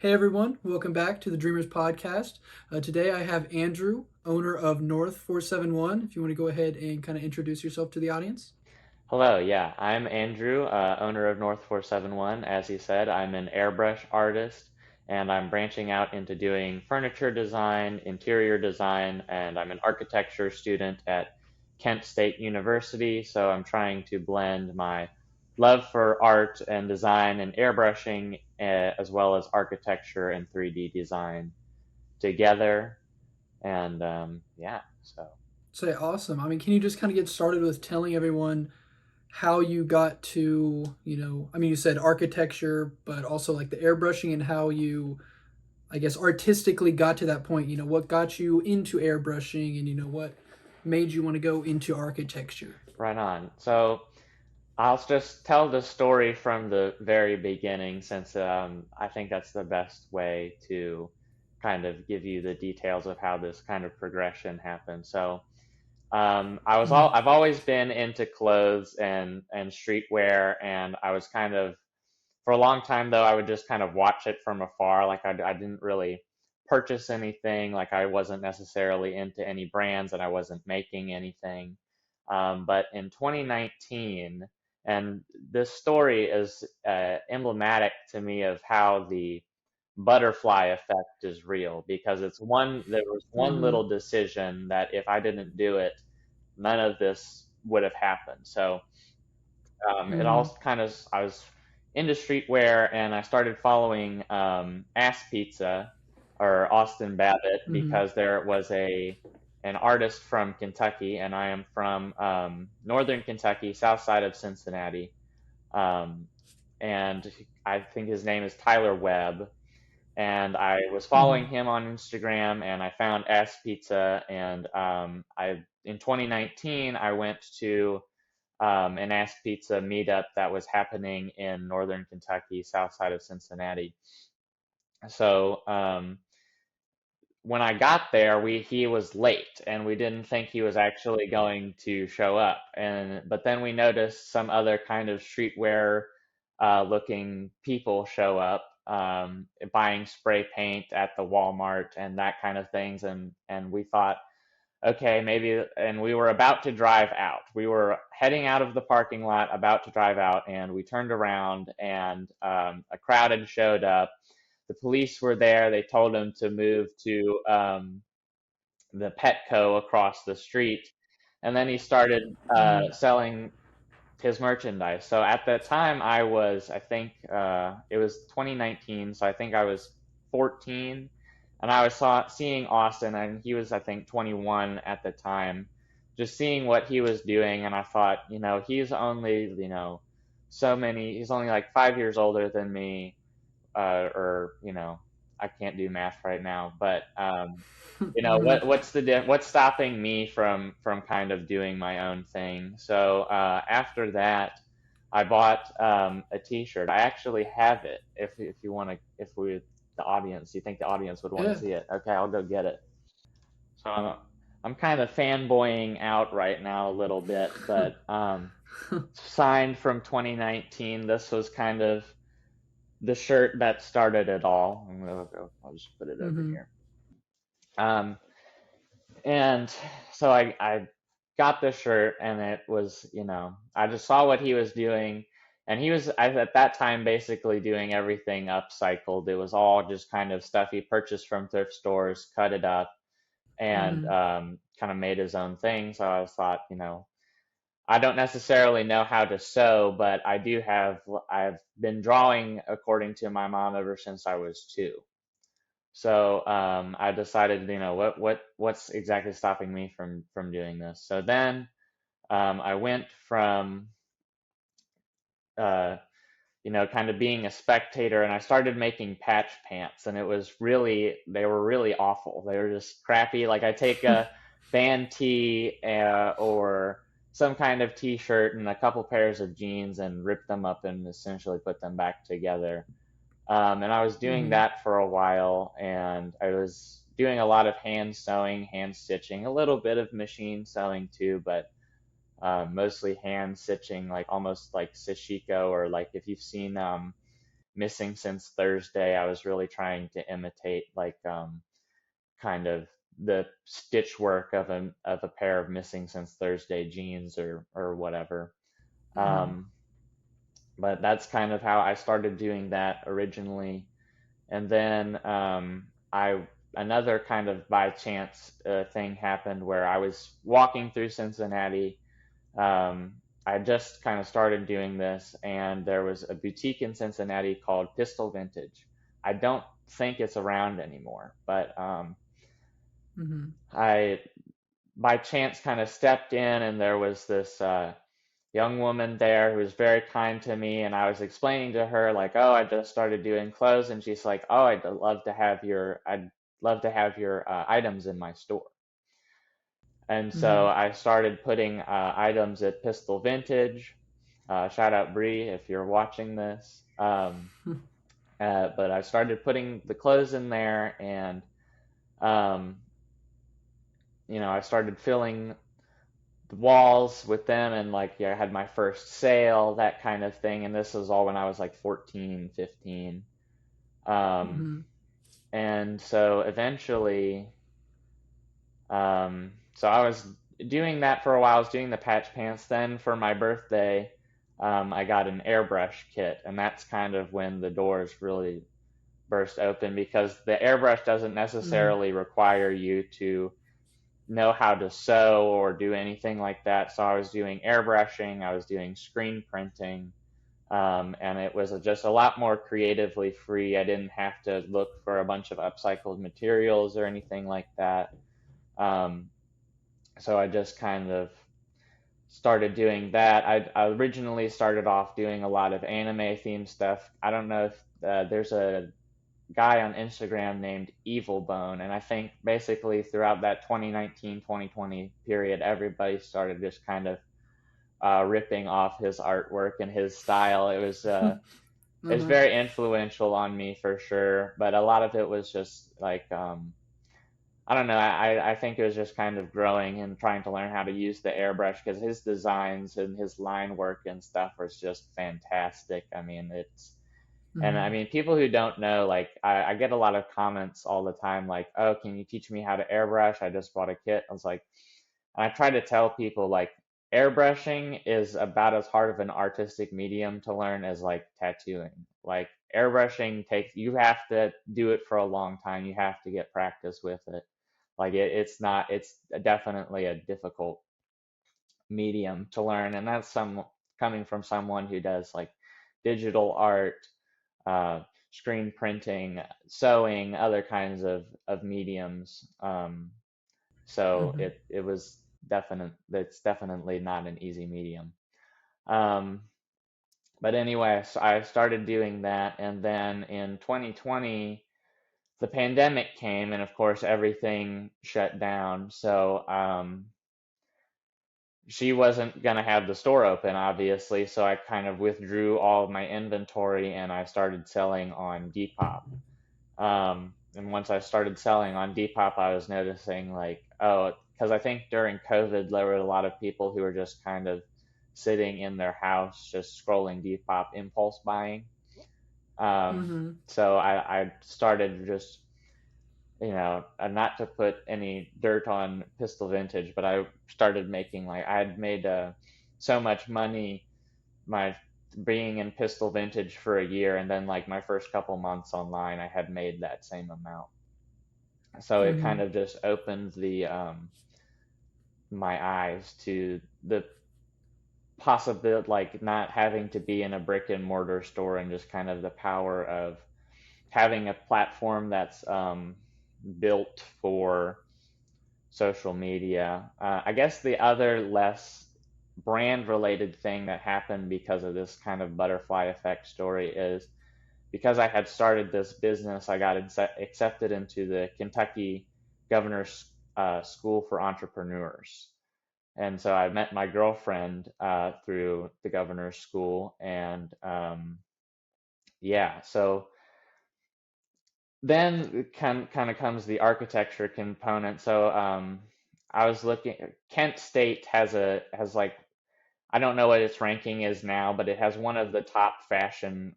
Hey everyone, welcome back to the Dreamers Podcast. Today I have Andrew, owner of Nxrth471. If you want to go ahead and kind of introduce yourself to the audience. Hello, yeah, I'm Andrew, owner of Nxrth471. As he said, I'm an airbrush artist and I'm branching out into doing furniture design, interior design, and I'm an architecture student at Kent State University. So I'm trying to blend my love for art and design and airbrushing, as well as architecture and 3D design together. And yeah, so. Say awesome. Can you just kind of get started with telling everyone how you got to, you said architecture, but also like the airbrushing and how you, I guess, artistically got to that point. What got you into airbrushing and, what made you want to go into architecture? Right on. So I'll just tell the story from the very beginning since I think that's the best way to kind of give you the details of how this kind of progression happened. So Mm-hmm. I've always been into clothes and streetwear, and I was kind of for a long time though I would just kind of watch it from afar. Like I didn't really purchase anything. Like I wasn't necessarily into any brands, and I wasn't making anything. But in 2019, and this story is emblematic to me of how the butterfly effect is real, because there was one Mm-hmm. little decision that if I didn't do it, none of this would have happened. So it Mm-hmm. all kind of, I was into streetwear and I started following Ass Pizza or Austin Babbitt Mm-hmm. because there was an artist from Kentucky, and I am from northern Kentucky, south side of Cincinnati. Um, and I think his name is Tyler Webb. And I was following Mm-hmm. him on Instagram, and I found S Pizza. And in 2019 I went to an Ass Pizza meetup that was happening in northern Kentucky, south side of Cincinnati. So when I got there, he was late, and we didn't think he was actually going to show up. But then we noticed some other kind of streetwear looking people show up, buying spray paint at the Walmart and that kind of things, and we thought, okay, maybe. And we were about to drive out. We were heading out of the parking lot, about to drive out, and we turned around, and a crowd had showed up. The police were there. They told him to move to the Petco across the street, and then he started Mm-hmm. selling his merchandise. So at that time, I think it was 2019, so I think I was 14, and I was seeing Austin, and he was, I think, 21 at the time, just seeing what he was doing, and I thought, he's only, he's only like 5 years older than me, or, I can't do math right now, but Mm-hmm. what's stopping me from kind of doing my own thing? So after that, I bought a T-shirt. I actually have it. If you want to, if we the audience, you think the audience would want to Yeah. see it? Okay, I'll go get it. So I'm kind of fanboying out right now a little bit, but signed from 2019. This was kind of the shirt that started it all. I'll just put it over Mm-hmm. here. Um, And so I got this shirt, and it was, I just saw what he was doing. And he was, at that time, basically doing everything upcycled. It was all just kind of stuff he purchased from thrift stores, cut it up, and Mm-hmm. kind of made his own thing. So I thought, I don't necessarily know how to sew, but I've been drawing according to my mom ever since I was 2. So I decided, what's exactly stopping me from doing this? So then I went from uh, kind of being a spectator, and I started making patch pants, and they were really awful. They were just crappy. Like I take a band tee or some kind of t-shirt and a couple pairs of jeans and rip them up and essentially put them back together. And I was doing Mm-hmm. that for a while, and I was doing a lot of hand sewing, hand stitching, a little bit of machine sewing too, but mostly hand stitching, like almost like sashiko, or like if you've seen Missing Since Thursday. I was really trying to imitate like kind of the stitch work of a pair of Missing Since Thursday jeans or whatever. Mm-hmm. Um, but that's kind of how I started doing that originally. And then I another kind of by chance thing happened where I was walking through Cincinnati. I just kind of started doing this, and there was a boutique in Cincinnati called Pistol Vintage. I don't think it's around anymore, but Mm-hmm. I by chance kind of stepped in, and there was this young woman there who was very kind to me, and I was explaining to her like, oh, I just started doing clothes, and she's like, oh, I'd love to have your items in my store. And so Mm-hmm. I started putting items at Pistol Vintage. Shout out Bree if you're watching this. But I started putting the clothes in there, and um, I started filling the walls with them, and like, yeah, I had my first sale, that kind of thing. And this was all when I was like 14, 15. Um, Mm-hmm. and so eventually, so I was doing that for a while. I was doing the patch pants. Then for my birthday, I got an airbrush kit, and that's kind of when the doors really burst open, because the airbrush doesn't Mm-hmm. necessarily require you to know how to sew or do anything like that. So I was doing airbrushing, I was doing screen printing, and it was just a lot more creatively free. I didn't have to look for a bunch of upcycled materials or anything like that. Um, so I just kind of started doing that. I originally started off doing a lot of anime themed stuff. I don't know if there's a guy on Instagram named Evil Bone, and I think basically throughout that 2019 2020 period, everybody started just kind of ripping off his artwork and his style. It's Uh-huh. very influential on me for sure, but a lot of it was just like I don't know. I think it was just kind of growing and trying to learn how to use the airbrush, because his designs and his line work and stuff was just fantastic. I mean, and I Mm-hmm. mean, people who don't know, like, I get a lot of comments all the time, like, oh, can you teach me how to airbrush? I just bought a kit. I was like, and I try to tell people, like, airbrushing is about as hard of an artistic medium to learn as, like, tattooing. Like, airbrushing you have to do it for a long time. You have to get practice with it. Like, it's definitely a difficult medium to learn. And that's coming from someone who does, like, digital art, uh, screen printing, sewing, other kinds of mediums. So Mm-hmm. it was it's definitely not an easy medium. Um, but anyway, so I started doing that, and then in 2020, the pandemic came, and of course everything shut down. So she wasn't gonna have the store open, obviously. So I kind of withdrew all of my inventory, and I started selling on Depop. And once I started selling on Depop, I was noticing like, oh, because I think during COVID, there were a lot of people who were just kind of sitting in their house, just scrolling Depop, impulse buying. Mm-hmm. So I started just, not to put any dirt on Pistol Vintage, but I started making like, I had made so much money my being in Pistol Vintage for a year, and then like my first couple months online, I had made that same amount. So it Mm-hmm. kind of just opened the my eyes to the possibility, like not having to be in a brick and mortar store, and just kind of the power of having a platform that's built for social media. I guess the other less brand related thing that happened because of this kind of butterfly effect story is, because I had started this business, I got accepted into the Kentucky Governor's School for Entrepreneurs. And so I met my girlfriend through the governor's school. And yeah, so then kind of comes the architecture component. So I was looking, Kent State has like I don't know what its ranking is now, but it has one of the top fashion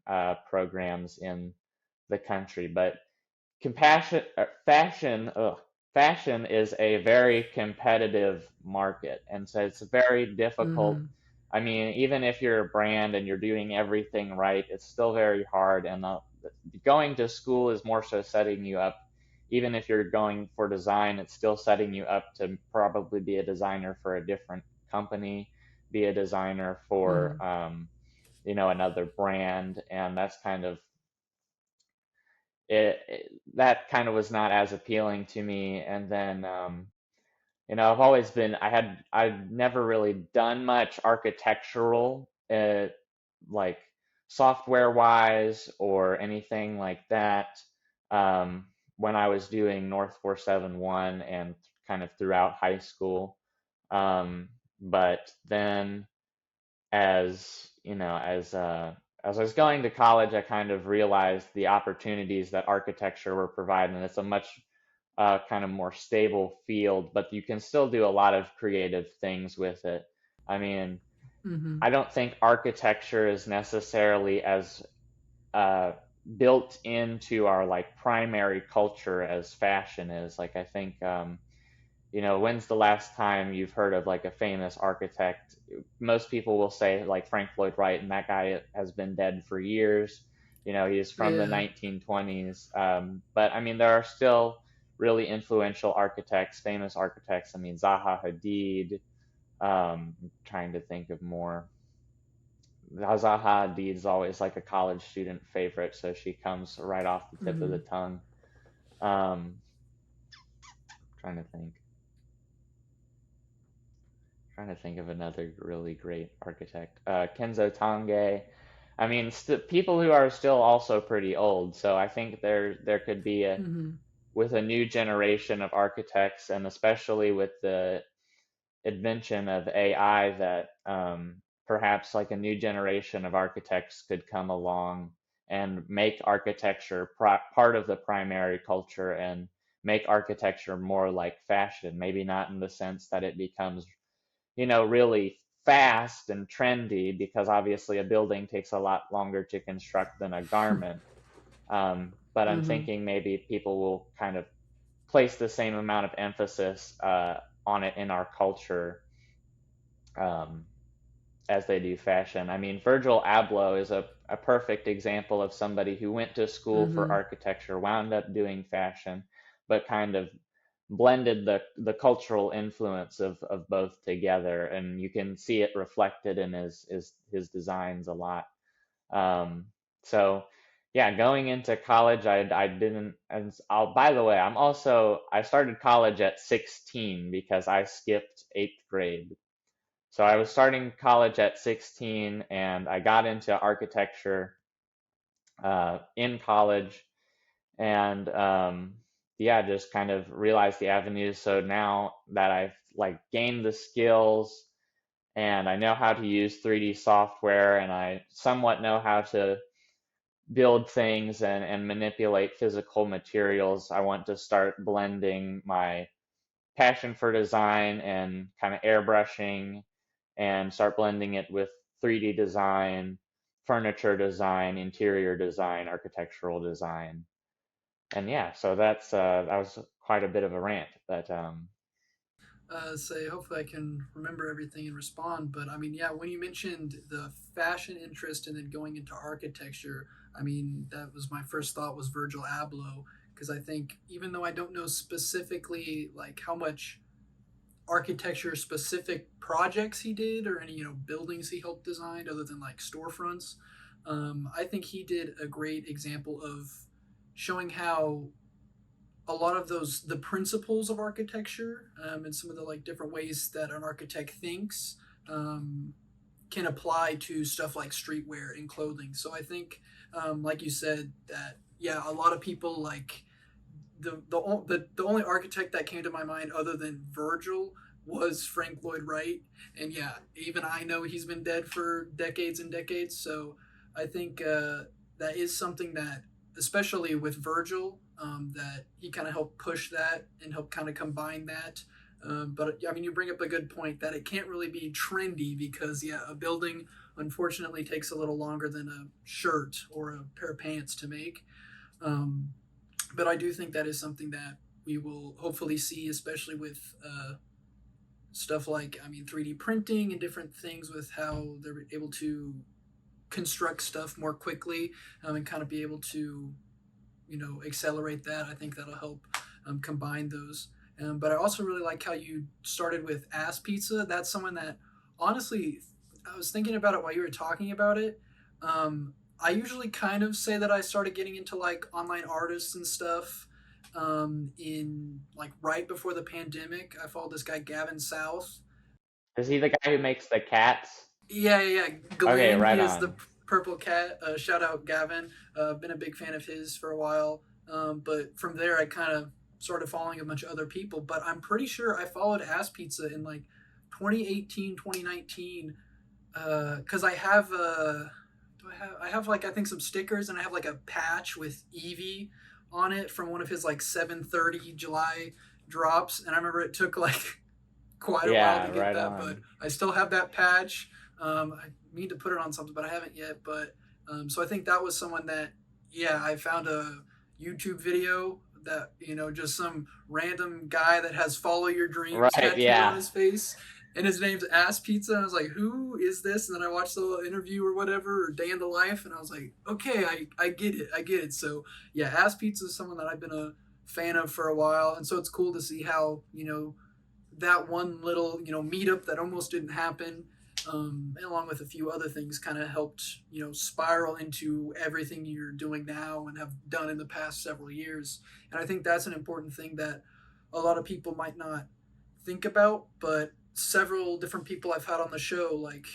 programs in the country. But compassion, fashion is a very competitive market, and so it's very difficult. Mm-hmm. I mean, even if you're a brand and you're doing everything right, it's still very hard. And going to school is more so setting you up. Even if you're going for design, it's still setting you up to probably be a designer for a different company, be a designer for, Mm-hmm. another brand, and that's kind of that kind of was not as appealing to me. And then I've always been I've never really done much architectural, like software wise or anything like that, um, when I was doing North 471 and kind of throughout high school. But then as I was going to college, I kind of realized the opportunities that architecture were providing. It's a much kind of more stable field, but you can still do a lot of creative things with it. I mean, Mm-hmm. I don't think architecture is necessarily as uh, built into our like primary culture as fashion is. Like, I think when's the last time you've heard of like a famous architect? Most people will say like Frank Lloyd Wright, and that guy has been dead for years. He's from the Yeah. 1920s. But I mean, there are still really influential architects, famous architects. I mean, Zaha Hadid. I'm trying to think of more. Zaha Hadid is always like a college student favorite, so she comes right off the tip of the Mm-hmm. tongue. Um, trying to think. Trying to think of another really great architect. Kenzo Tange. I mean, people who are still also pretty old. So I think there could be Mm-hmm. with a new generation of architects, and especially with the invention of AI, that perhaps like a new generation of architects could come along and make architecture part of the primary culture and make architecture more like fashion. Maybe not in the sense that it becomes really fast and trendy, because obviously a building takes a lot longer to construct than a garment. But I'm Mm-hmm. thinking maybe people will kind of place the same amount of emphasis on it in our culture, um, as they do fashion. I mean, Virgil Abloh is a perfect example of somebody who went to school for Mm-hmm. architecture, wound up doing fashion, but kind of blended the cultural influence of both together, and you can see it reflected in his designs a lot. Um, so yeah, going into college, I didn't. And by the way, I started college at 16 because I skipped eighth grade. So I was starting college at 16, and I got into architecture in college, and yeah, just kind of realized the avenues. So now that I've like gained the skills and I know how to use 3D software, and I somewhat know how to build things and manipulate physical materials, I want to start blending my passion for design and kind of airbrushing and start blending it with 3D design, furniture design, interior design, architectural design. And yeah, so that was quite a bit of a rant, but Say hopefully I can remember everything and respond. But I mean, yeah, when you mentioned the fashion interest and then going into architecture, I mean that was my first thought was Virgil Abloh, because I think even though I don't know specifically like how much architecture specific projects he did or any buildings he helped design other than like storefronts, I think he did a great example of showing how a lot of those the principles of architecture, and some of the like different ways that an architect thinks, um, can apply to stuff like streetwear and clothing. So I think, like you said, that yeah, a lot of people like the only architect that came to my mind other than Virgil was Frank Lloyd Wright, and yeah, even I know he's been dead for decades and decades. So I think that is something that, especially with Virgil, that he kind of helped push that and helped kind of combine that. But I mean, you bring up a good point that it can't really be trendy because, yeah, a building unfortunately takes a little longer than a shirt or a pair of pants to make. Um, but I do think that is something that we will hopefully see, especially with stuff like, I mean, 3D printing and different things with how they're able to construct stuff more quickly, and kind of be able to, accelerate that. I think that'll help combine those. But I also really like how you started with Ass Pizza. That's someone that, honestly, I was thinking about it while you were talking about it. I usually kind of say that I started getting into like online artists and stuff in like right before the pandemic. I followed this guy Gavin South. Is he the guy who makes the cats? Yeah. Okay, Glenn, he right is the on. purple cat. Shout out Gavin. Been a big fan of his for a while. But from there, I kind of started following a bunch of other people. But I'm pretty sure I followed Ass Pizza in like 2018, 2019. Because I have I have like, I think, some stickers, and I have like a patch with Eevee on it from one of his like 7:30 July drops. And I remember it took like quite a while Yeah, to get right that, but on. I still have that patch. I need to put it on something, but I haven't yet. But so I think that was someone that, yeah, I found a YouTube video that, just some random guy that has "Follow Your Dreams" Right, tattooed on yeah. his face, and his name's Ass Pizza. And I was like, who is this? And then I watched the little interview or whatever, or Day in the Life, and I was like, okay, I get it, I get it. So yeah, Ass Pizza is someone that I've been a fan of for a while, and so it's cool to see how, that one little, meetup that almost didn't happen, and along with a few other things, kind of helped, spiral into everything you're doing now and have done in the past several years. And I think that's an important thing that a lot of people might not think about, but several different people I've had on the show, like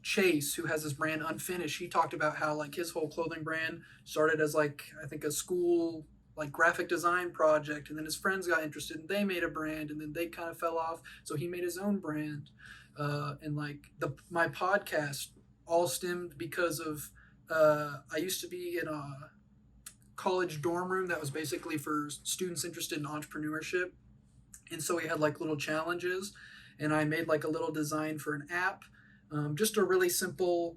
Chase, who has this brand Unfinished, he talked about how like his whole clothing brand started as like, I think, a school like graphic design project, and then his friends got interested and they made a brand, and then they kind of fell off, so he made his own brand. And like the my podcast all stemmed because of I used to be in a college dorm room that was basically for students interested in entrepreneurship, and so we had like little challenges, and I made like a little design for an app, just a really simple,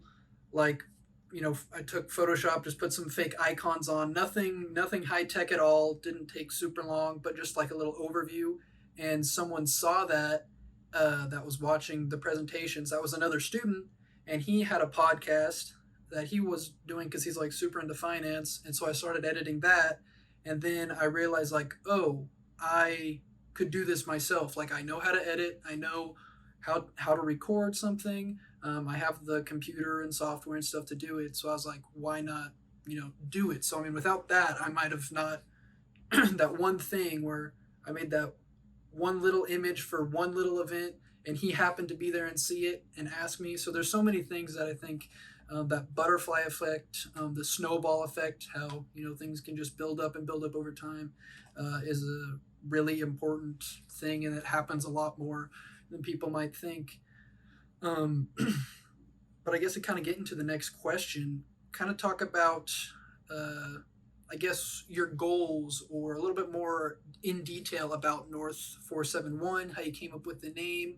like, I took Photoshop, just put some fake icons on, nothing high tech at all, didn't take super long, but just like a little overview. And someone saw that, that was watching the presentations, that was another student, and he had a podcast that he was doing because he's like super into finance. And so I started editing that, and then I realized like, oh, I could do this myself. Like, I know how to edit, I know how to record something. I have the computer and software and stuff to do it. So I was like, why not, do it? So I mean, without that, I might have not that one thing where I made that one little image for one little event, and he happened to be there and see it and ask me. So there's so many things that I think, that butterfly effect, the snowball effect, how, things can just build up and build up over time, is a really important thing, and it happens a lot more than people might think. Um, but I guess to kind of get into the next question, kind of talk about, uh, I guess, your goals, or a little bit more in detail about Nxrth471, how you came up with the name,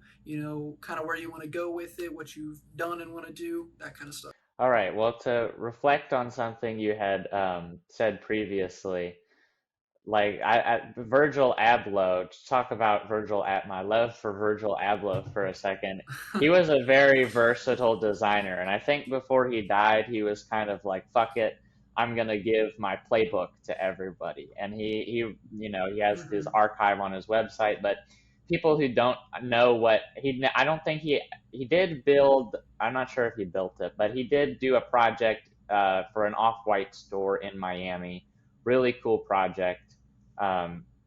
kind of where you want to go with it, what you've done and want to do, that kind of stuff. All right, well, to reflect on something you had said previously, like Virgil Abloh, to talk about my love for Virgil Abloh for a second. He was a very versatile designer, and I think before he died, he was kind of like, "Fuck it, I'm gonna give my playbook to everybody." And he has his Mm-hmm. archive on his website, but people who don't know what I don't think he did build. I'm not sure if he built it, but he did do a project for an off-white store in Miami. Really cool project.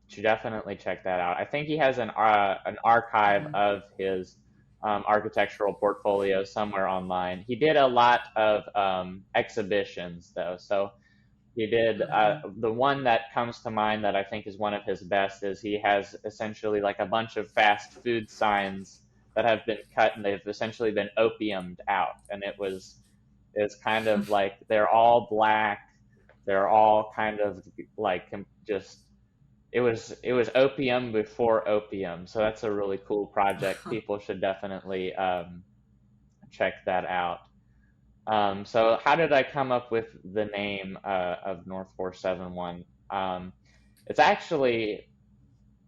Should definitely check that out. I think he has an archive Mm-hmm. of his architectural portfolio somewhere online. He did a lot of exhibitions though, so he did Mm-hmm. the one that comes to mind that I think is one of his best is he has essentially like a bunch of fast food signs that have been cut and they've essentially been opiumed out, and it's kind of like they're all black, they're all kind of like just it was opium before opium, so that's a really cool project. People should definitely check that out. So how did I come up with the name of North 471? It's actually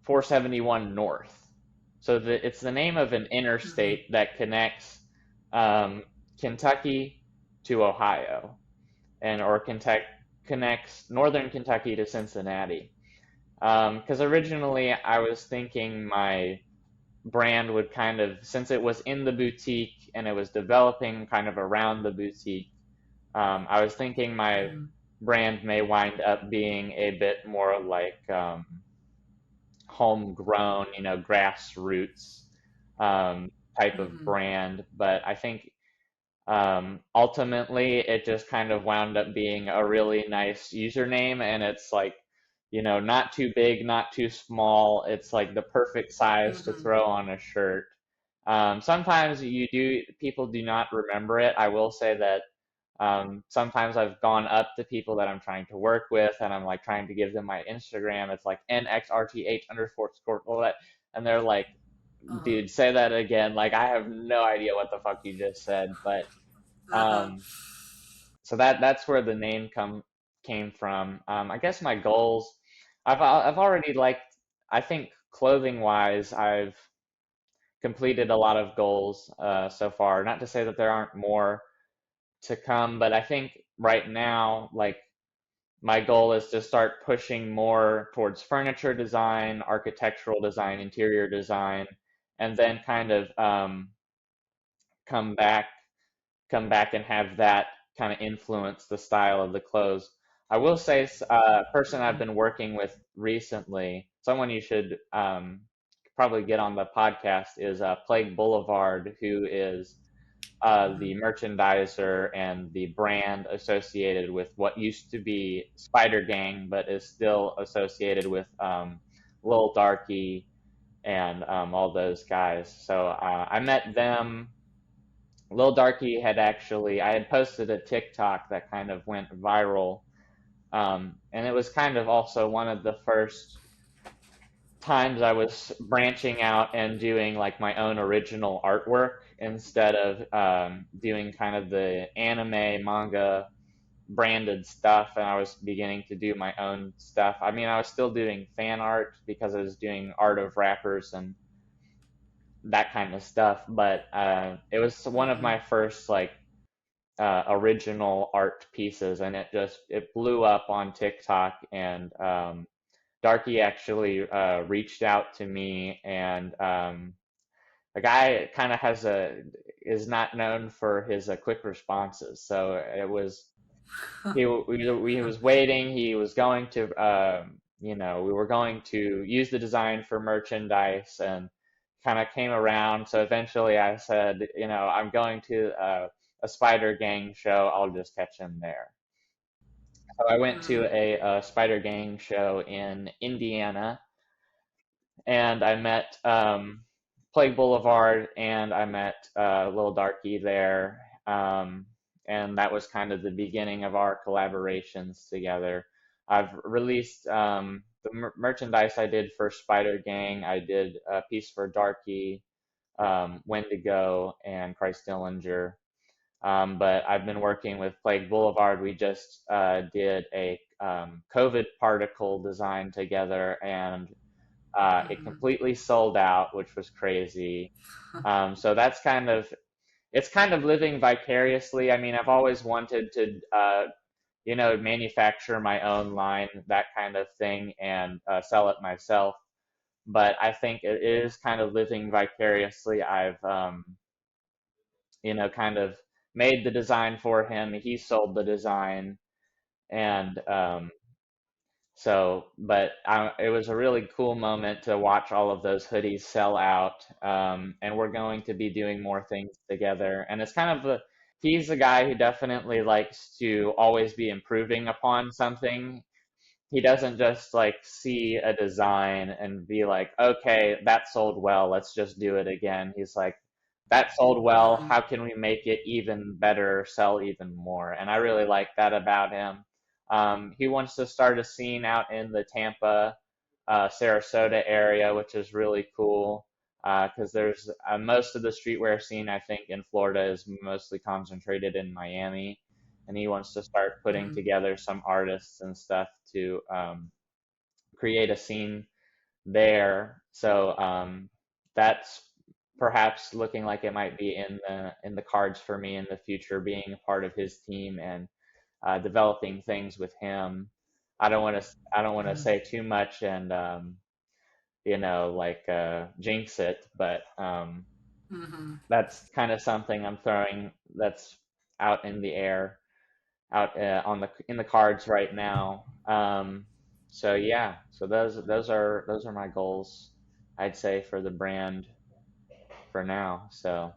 471 North. So it's the name of an Mm-hmm. interstate that connects um, Kentucky to Ohio, and or connects northern Kentucky to Cincinnati. Because originally I was thinking my brand would kind of, since it was in the boutique and it was developing kind of around the boutique, I was thinking my Mm-hmm. brand may wind up being a bit more like homegrown, grassroots type of Mm-hmm. brand. But I think ultimately it just kind of wound up being a really nice username, and it's like, not too big, not too small. It's like the perfect size to Mm-hmm. throw on a shirt. Sometimes people do not remember it. I will say that sometimes I've gone up to people that I'm trying to work with, and I'm like trying to give them my Instagram. It's like Nxrth underscore score, all that, and they're like, Uh-huh. "Dude, say that again." Like I have no idea what the fuck you just said, but Uh-huh. um, so that's where the name come came from. I guess my goals, I've already like, I think clothing wise, I've completed a lot of goals so far. Not to say that there aren't more to come, but I think right now, like my goal is to start pushing more towards furniture design, architectural design, interior design, and then kind of come back come back and have that kind of influence the style of the clothes. I will say a person I've Mm-hmm. been working with recently, someone you should probably get on the podcast, is Plague Boulevard, who is Mm-hmm. the merchandiser and the brand associated with what used to be Spider Gang, but is still associated with Lil Darky and all those guys. So I met them. Lil Darky had actually, I had posted a TikTok that kind of went viral. And it was kind of also one of the first times I was branching out and doing like my own original artwork instead of doing kind of the anime manga branded stuff. And I was beginning to do my own stuff. I mean, I was still doing fan art because I was doing art of rappers and that kind of stuff, but it was one of Mm-hmm. my first like original art pieces, and it blew up on TikTok. And Darky actually reached out to me, and the guy kind of is not known for his quick responses. So it was he was waiting. He was going to we were going to use the design for merchandise, and kind of came around. So eventually I said, I'm going to a Spider Gang show. I'll just catch him there. So I went to Mm-hmm. a Spider Gang show in Indiana, and I met Plague Boulevard, and I met Lil Darky there. And that was kind of the beginning of our collaborations together. I've released the merchandise I did for Spider Gang. I did a piece for Darky, Wendigo, and Christ Dillinger. But I've been working with Plague Boulevard. We just did a COVID particle design together, and it Mm-hmm. completely sold out, which was crazy. So it's kind of living vicariously. I mean, I've always wanted to, manufacture my own line, that kind of thing, and sell it myself. But I think it is kind of living vicariously. I've, kind of made the design for him. He sold the design, and but it was a really cool moment to watch all of those hoodies sell out. And we're going to be doing more things together. And it's kind of he's a guy who definitely likes to always be improving upon something. He doesn't just like see a design and be like, okay, that sold well, let's just do it again. He's like, that sold well, Mm-hmm. how can we make it even better, sell even more? And I really like that about him. He wants to start a scene out in the Tampa, Sarasota area, which is really cool because there's most of the streetwear scene, I think, in Florida is mostly concentrated in Miami, and he wants to start putting Mhm. together some artists and stuff to create a scene there. So that's perhaps looking like it might be in the cards for me in the future, being a part of his team and developing things with him. I don't want to Mhm. say too much and like jinx it, but Mhm. that's kind of something I'm throwing that's out in the air, out on the in the cards right now. So yeah, so those are my goals, I'd say, for the brand for now. So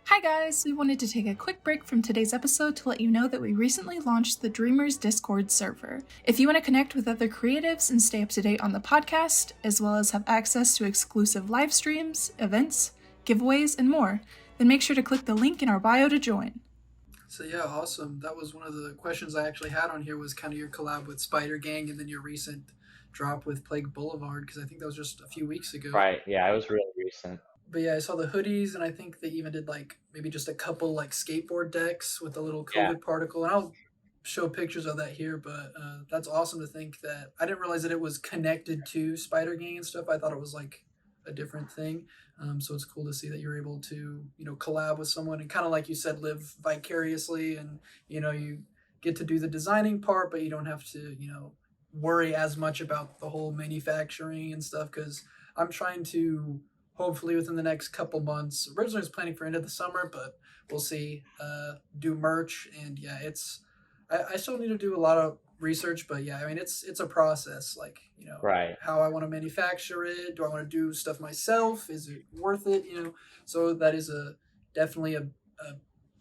Hi guys! We wanted to take a quick break from today's episode to let you know that we recently launched the Dreamers Discord server. If you want to connect with other creatives and stay up to date on the podcast, as well as have access to exclusive live streams, events, giveaways, and more, then make sure to click the link in our bio to join. So yeah, awesome. That was one of the questions I actually had on here was kind of your collab with Spider Gang and then your recent drop with Plague Boulevard because I think that was just a few weeks ago. right, yeah, it was really recent. But yeah, I saw the hoodies, and I think they even did like maybe just a couple like skateboard decks with a little Yeah, COVID particle. And I'll show pictures of that here. But that's awesome to think that I didn't realize that it was connected to Spider Gang and stuff. I thought it was like a different thing. So it's cool to see that you're able to collab with someone and kind of like you said, live vicariously, and you get to do the designing part, but you don't have to worry as much about the whole manufacturing and stuff because I'm trying to hopefully within the next couple months. Originally, I was planning for end of the summer, but we'll see. Do merch, and yeah, it's. I still need to do a lot of research, but yeah, I mean, it's a process. Like right, how I want to manufacture it. Do I want to do stuff myself? Is it worth it? So that is a definitely a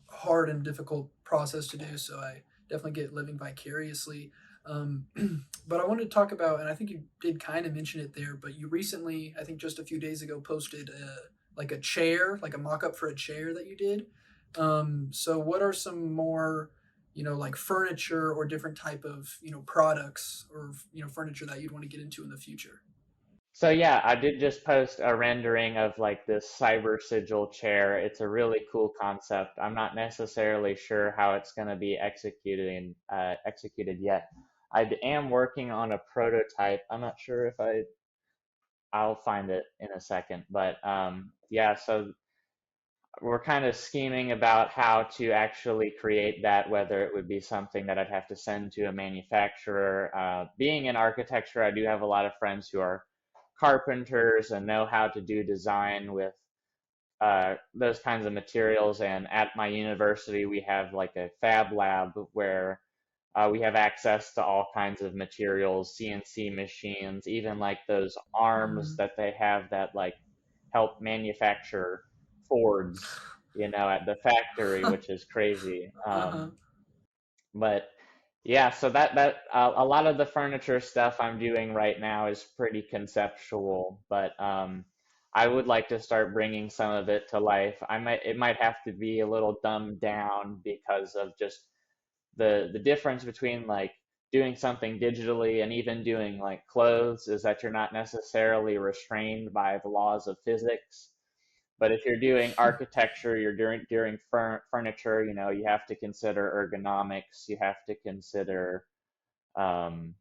hard and difficult process to do. So I definitely get living vicariously. Um, but I wanted to talk about, and I think you did kind of mention it there, but you recently, I think just a few days ago, posted like a chair, like a mock up for a chair that you did. So what are some more, like furniture or different type of, products or, furniture that you'd want to get into in the future? so yeah, I did just post a rendering of like this cyber sigil chair. It's a really cool concept. I'm not necessarily sure how it's going to be executed yet. Am working on a prototype. I'm not sure if I'll find it in a second, but yeah, so we're kind of scheming about how to actually create that, whether it would be something that I'd have to send to a manufacturer. Being in architecture, I do have a lot of friends who are carpenters and know how to do design with those kinds of materials. And at my university, we have like a fab lab where we have access to all kinds of materials, CNC machines, even like those arms Mm-hmm. that they have that like help manufacture Fords, at the factory, which is crazy. Uh-huh. But yeah, so that a lot of the furniture stuff I'm doing right now is pretty conceptual, but I would like to start bringing some of it to life. It might have to be a little dumbed down because of just the difference between like doing something digitally and even doing like clothes is that you're not necessarily restrained by the laws of physics. But if you're doing architecture, you're doing furniture, you have to consider ergonomics. You have to consider, um,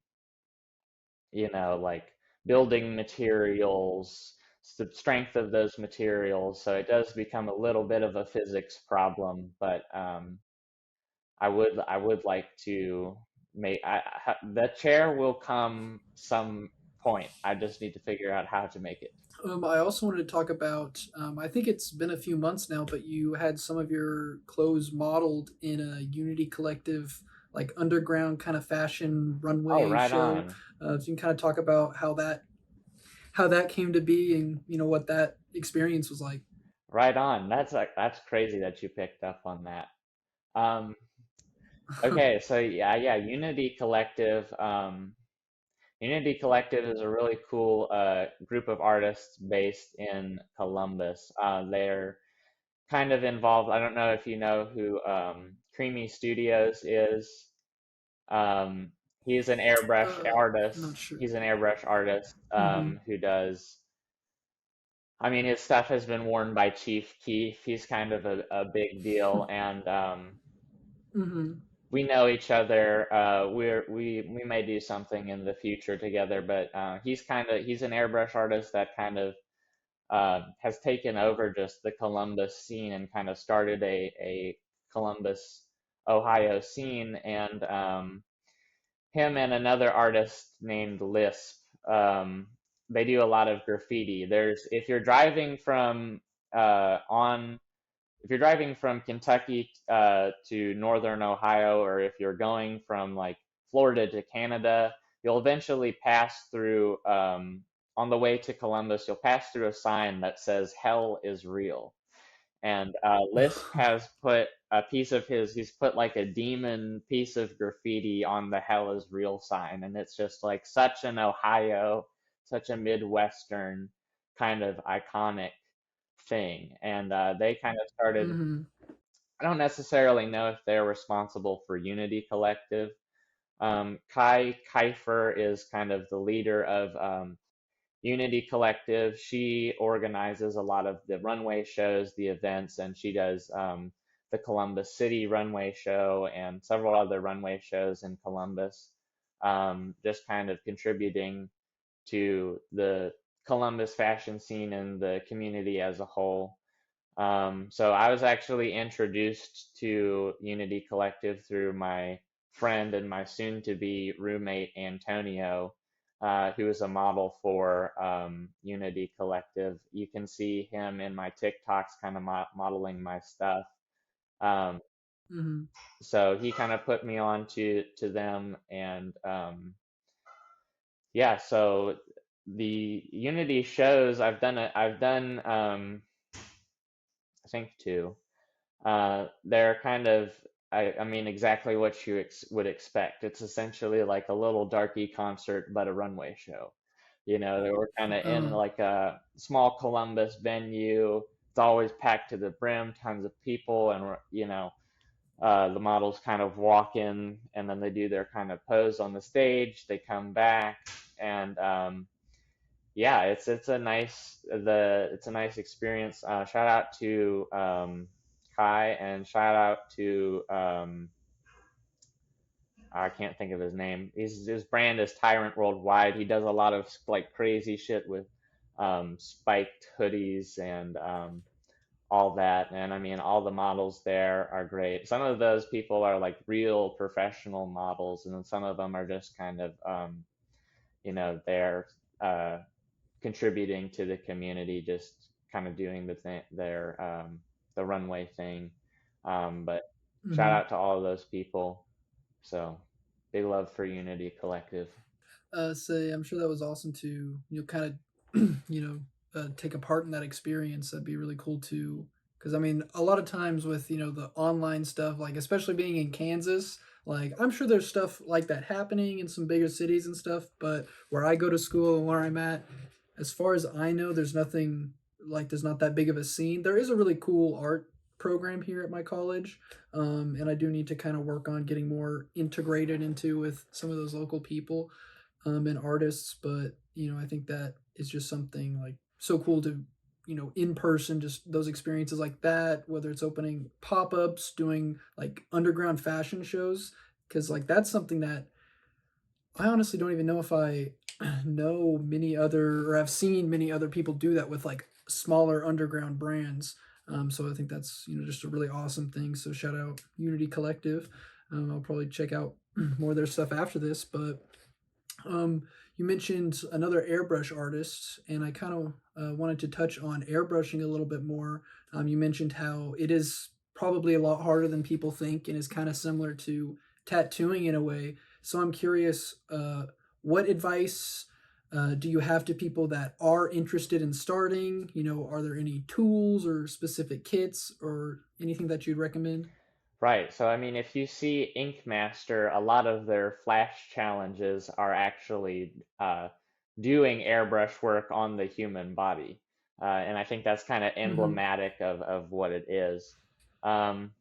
like building materials, the strength of those materials. So it does become a little bit of a physics problem. But I would like to the chair will come some point. I just need to figure out how to make it. I also wanted to talk about. I think it's been a few months now, but you had some of your clothes modeled in a Unity Collective, like underground kind of fashion Oh, runway right show. on. So you can kind of talk about how that came to be, and what that experience was like. Right on. That's crazy that you picked up on that. Um, okay, so yeah, Unity Collective is a really cool group of artists based in Columbus. They're kind of involved. I don't know if you know who Creamy Studios is. Um, He's an airbrush Not artist. sure. He's an airbrush artist Mm-hmm. who does. I mean, his stuff has been worn by Chief Keef. He's kind of a big deal, and Mm-hmm. we know each other. We may do something in the future together, but he's an airbrush artist that kind of has taken over just the Columbus scene and kind of started a Columbus, Ohio scene, and him and another artist named Lisp. They do a lot of graffiti. There's if you're driving from on if you're driving from Kentucky to northern Ohio, or if you're going from like Florida to Canada, you'll eventually pass through on the way to Columbus. You'll pass through a sign that says "Hell is real." And Lisp has put a piece of he's put like a demon piece of graffiti on the Hell is Real sign. And it's just like such an Ohio, such a Midwestern kind of iconic thing. And they kind of started, Mm-hmm. I don't necessarily know if they're responsible for Unity Collective. Kai Kiefer is kind of the leader of Unity Collective. She organizes a lot of the runway shows, the events, and she does the Columbus City runway show and several other runway shows in Columbus, just kind of contributing to the Columbus fashion scene and the community as a whole. So I was actually introduced to Unity Collective through my friend and my soon-to-be roommate Antonio, who is a model for Unity Collective. You can see him in my TikToks, kind of modeling my stuff. Um, Mm-hmm. so he kind of put me on to them, and yeah. So the Unity shows I've done I think two. They're kind of, I mean, exactly what you would expect. It's essentially like a little darky concert, but a runway show. You know, they were kind of in Uh, like a small Columbus venue. It's always packed to the brim, tons of people, and the models kind of walk in, and then they do their kind of pose on the stage. They come back, and yeah, it's a nice experience. Shout out to Kai, and shout out to I can't think of his name. His brand is Tyrant Worldwide. He does a lot of like crazy shit with spiked hoodies and all that. And I mean, all the models there are great. Some of those people are like real professional models, and then some of them are just kind of they're uh, contributing to the community, just kind of doing the runway thing. But shout mm-hmm. out to all of those people. So big love for Unity Collective. Say, I'm sure that was awesome to kind of take a part in that experience. That'd be really cool too. Because I mean, a lot of times with the online stuff, like especially being in Kansas, like I'm sure there's stuff like that happening in some bigger cities and stuff. But where I go to school and where I'm at, as far as I know, there's nothing like there's not that big of a scene. There is a really cool art program here at my college, and I do need to kind of work on getting more integrated into with some of those local people and artists. But I think that is just something like so cool to in person, just those experiences like that, whether it's opening pop-ups, doing like underground fashion shows, because like that's something that I honestly don't even know if I know many other or have seen many other people do that with like smaller underground brands. So I think that's just a really awesome thing. So shout out Unity Collective. I'll probably check out more of their stuff after this. But um, you mentioned another airbrush artist, and I kind of wanted to touch on airbrushing a little bit more. You mentioned how it is probably a lot harder than people think, and is kind of similar to tattooing in a way. So I'm curious, what advice do you have to people that are interested in starting? Are there any tools or specific kits or anything that you'd recommend? Right. So I mean, if you see Ink Master, a lot of their flash challenges are actually doing airbrush work on the human body, and I think that's kind of Mm-hmm. emblematic of what it is. Um,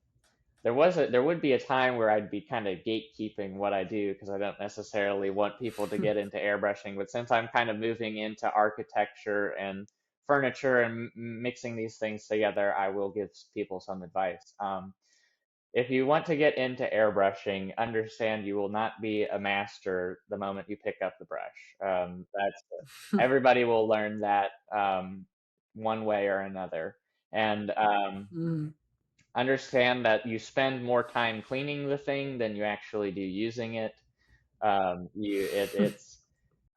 there would be a time where I'd be kind of gatekeeping what I do because I don't necessarily want people to get into airbrushing. But since I'm kind of moving into architecture and furniture and mixing these things together, I will give people some advice. If you want to get into airbrushing, understand you will not be a master the moment you pick up the brush. That's everybody will learn that one way or another, and Mm. understand that you spend more time cleaning the thing than you actually do using it. It's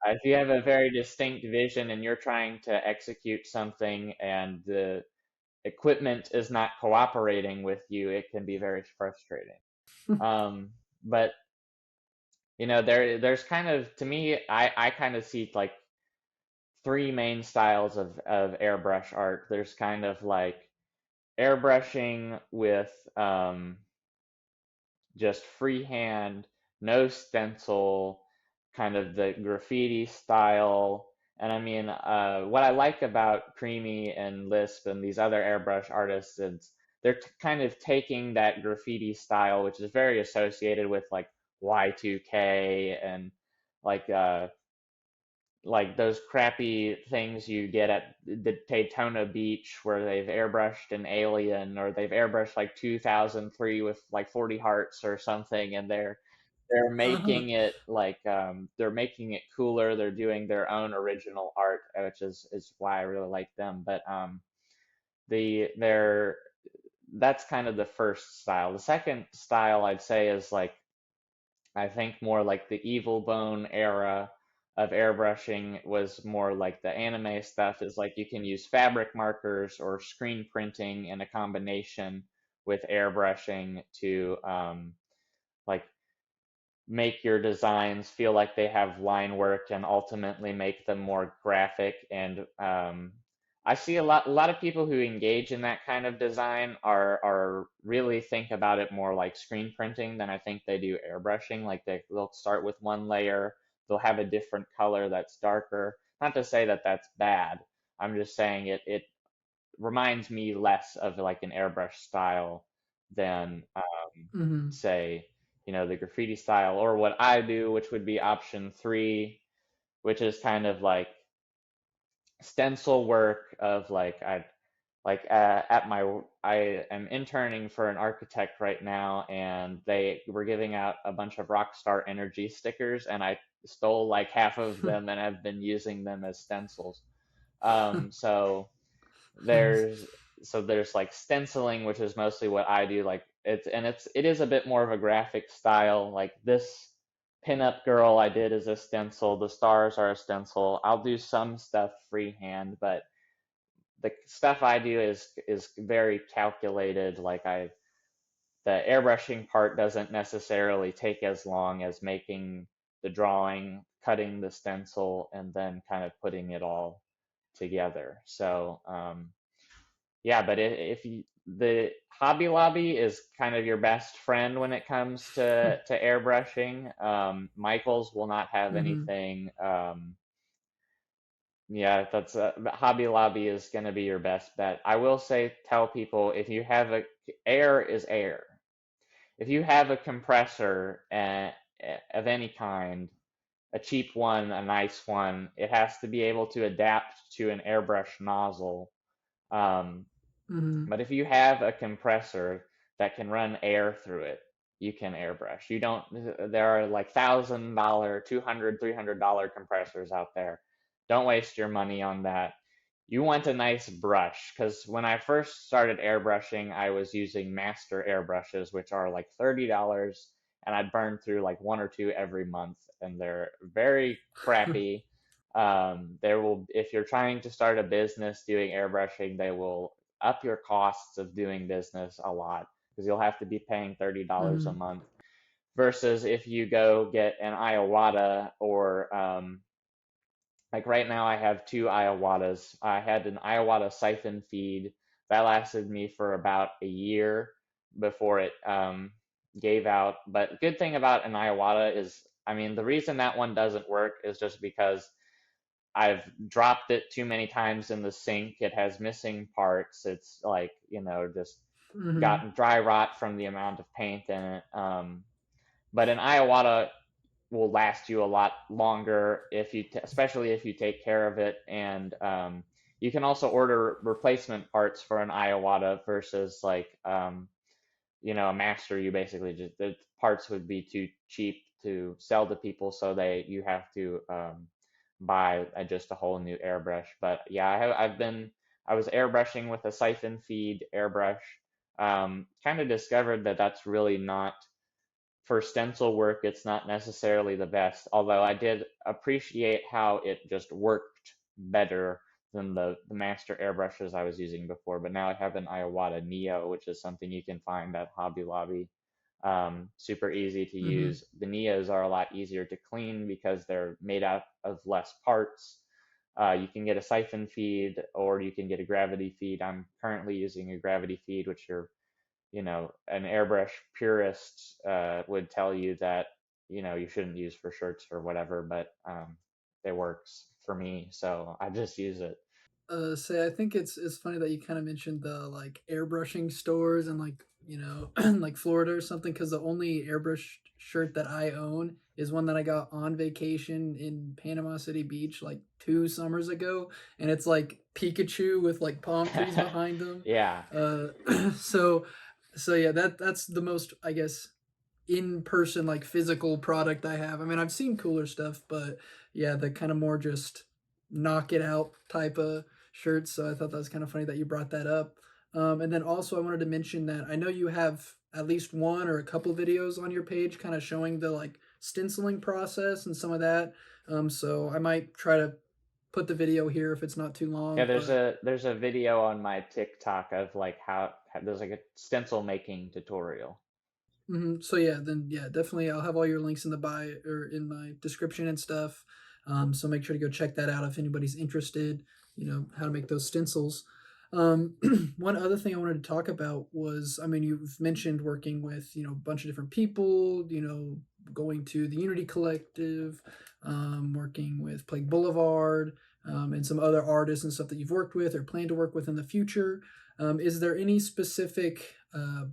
if you have a very distinct vision and you're trying to execute something and the equipment is not cooperating with you, it can be very frustrating. Um, but there's kind of, to me, I kind of see like three main styles of airbrush art. There's kind of like airbrushing with just freehand, no stencil, kind of the graffiti style. And I mean, what I like about Creamy and Lisp and these other airbrush artists is they're kind of taking that graffiti style, which is very associated with like Y2K and like those crappy things you get at the Daytona Beach where they've airbrushed an alien or they've airbrushed like 2003 with like 40 hearts or something, and they're Uh-huh. making it like they're making it cooler. They're doing their own original art, which is why I really like them. But they're that's kind of the first style. The second style I'd say is like I think more like the Evil Bone era of airbrushing was more like the anime stuff is like you can use fabric markers or screen printing in a combination with airbrushing to like make your designs feel like they have line work and ultimately make them more graphic. And I see a lot of people who engage in that kind of design are really think about it more like screen printing than I think they do airbrushing. Like they'll start with one layer, they'll have a different color that's darker. Not to say that that's bad. I'm just saying it reminds me less of like an airbrush style than Mm-hmm. say, the graffiti style, or what I do, which would be option three, which is kind of like stencil work of like at my I am interning for an architect right now, and they were giving out a bunch of Rockstar Energy stickers, and I stole like half of them and have been using them as stencils. So there's there's like stenciling, which is mostly what I do. Like it is a bit more of a graphic style. Like this pinup girl I did is a stencil. The stars are a stencil. I'll do some stuff freehand, but the stuff I do is very calculated. Like the airbrushing part doesn't necessarily take as long as making the drawing, cutting the stencil, and then kind of putting it all together. So yeah, but if you, the Hobby Lobby is kind of your best friend when it comes to airbrushing. Michaels will not have Mm-hmm. anything. Yeah, but Hobby Lobby is going to be your best bet. I will say, tell people if you have air is air. If you have a compressor of any kind, a cheap one, a nice one, it has to be able to adapt to an airbrush nozzle. Um, Mm-hmm. But if you have a compressor that can run air through it, you can airbrush. You don't, there are like $1,000, $200, $300 compressors out there. Don't waste your money on that. You want a nice brush, because when I first started airbrushing, I was using master airbrushes, which are like $30, and I'd burn through like one or two every month, and they're very crappy. If you're trying to start a business doing airbrushing, they will up your costs of doing business a lot because you'll have to be paying $30 a Mm-hmm. month versus if you go get an Iwata or like right now I have two Iawatas. I had an Iwata siphon feed that lasted me for about a year before it gave out. But good thing about an Iwata is, I mean, the reason that one doesn't work is just because I've dropped it too many times in the sink. It has missing parts. It's like, just Mm-hmm. gotten dry rot from the amount of paint in it. But an Iwata will last you a lot longer if you, especially if you take care of it. And you can also order replacement parts for an Iwata versus like a master. You basically just, the parts would be too cheap to sell to people, so you have to buy just a whole new airbrush. But yeah, I was airbrushing with a siphon feed airbrush. Kind of discovered that that's really not, for stencil work, it's not necessarily the best, although I did appreciate how it just worked better than the master airbrushes I was using before. But now I have an Iwata Neo, which is something you can find at Hobby Lobby. Super easy to Mm-hmm. use. The Neos are a lot easier to clean because they're made out of less parts. You can get a siphon feed or you can get a gravity feed. I'm currently using a gravity feed, which an airbrush purist would tell you that you shouldn't use for shirts or whatever, but it works for me, so I just use it. Say, I think it's funny that you kind of mentioned the like airbrushing stores and like like Florida or something, because the only airbrush shirt that I own is one that I got on vacation in Panama City Beach like 2 summers ago, and it's like Pikachu with like palm trees behind them. Yeah. Uh, so so yeah, that's the most, I guess, in person like physical product I have. I mean, I've seen cooler stuff, but yeah, the kind of more just knock it out type of shirts. So I thought that was kind of funny that you brought that up. And then also I wanted to mention that I know you have at least one or a couple videos on your page kind of showing the like stenciling process and some of that. So I might try to put the video here if it's not too Yeah, long, there's but a video on my TikTok of like how there's like a stencil making tutorial. So yeah, then yeah, definitely I'll have all your links in the bio or in my description and stuff. So make sure to go check that out if anybody's interested. How to make those stencils. One other thing I wanted to talk about was, I mean, you've mentioned working with a bunch of different people. Going to the Unity Collective, working with Plague Boulevard, and some other artists and stuff that you've worked with or plan to work with in the future. Is there any specific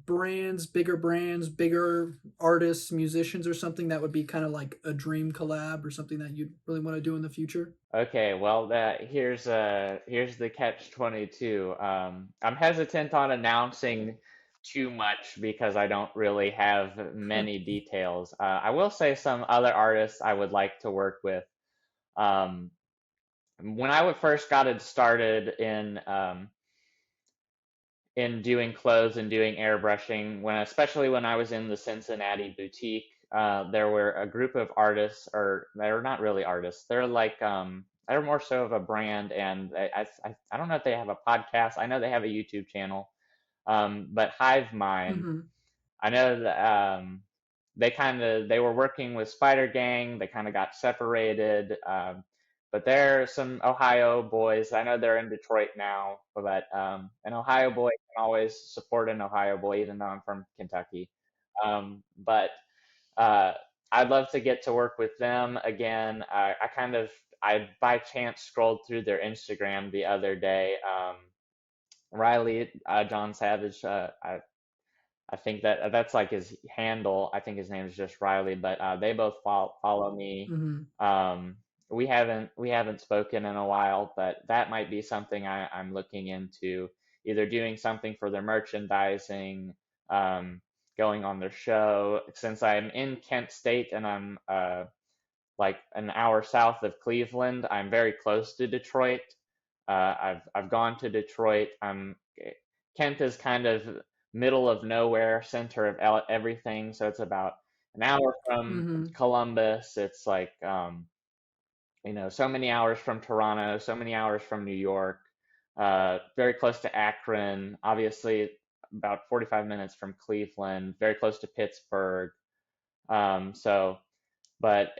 brands, bigger artists, musicians, or something that would be kind of like a dream collab or something that you'd really want to do in the future? Okay, well, here's the catch 22. I'm hesitant on announcing too much because I don't really have many details. I will say some other artists I would like to work with. Um, when I would first got it started in doing clothes and doing airbrushing, especially when I was in the Cincinnati boutique, there were a group of artists, or they're not really artists. They're like they're more so of a brand, and I don't know if they have a podcast. I know they have a YouTube channel, but Hive Mind. Mm-hmm. I know that they were working with Spider Gang. They kind of got separated. But they're some Ohio boys. I know they're in Detroit now, but an Ohio boy can always support an Ohio boy, even though I'm from Kentucky. But uh, I'd love to get to work with them again. I by chance scrolled through their Instagram the other day. Riley, John Savage, I think that's like his handle. I think his name is just Riley, but they both follow me. Mm-hmm. Um, we haven't spoken in a while, but that might be something I'm looking into, either doing something for their merchandising, um, going on their show. Since I'm in Kent State and I'm like an hour south of Cleveland, I'm very close to Detroit. I've gone to Detroit. Kent is kind of middle of nowhere, center of everything. So it's about an hour from Mm-hmm. Columbus. It's like so many hours from Toronto, so many hours from New York. Very close to Akron. Obviously, about 45 minutes from Cleveland. Very close to Pittsburgh. So, but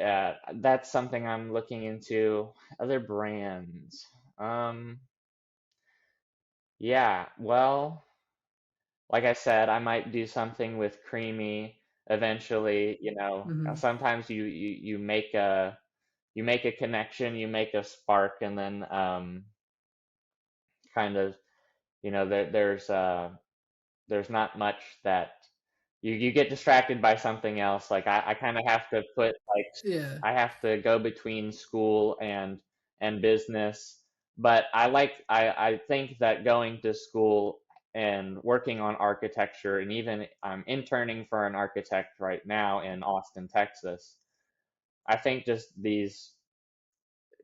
that's something I'm looking into. Other brands. Um, yeah, well, like I said, I might do something with Creamy eventually. Mm-hmm. Sometimes you make a connection, you make a spark, and then kind of there's there's not much that you get distracted by something else. Like I kind of have to put like Yeah. I have to go between school and business. But I think that going to school and working on architecture, and even I'm interning for an architect right now in Austin, Texas. I think just these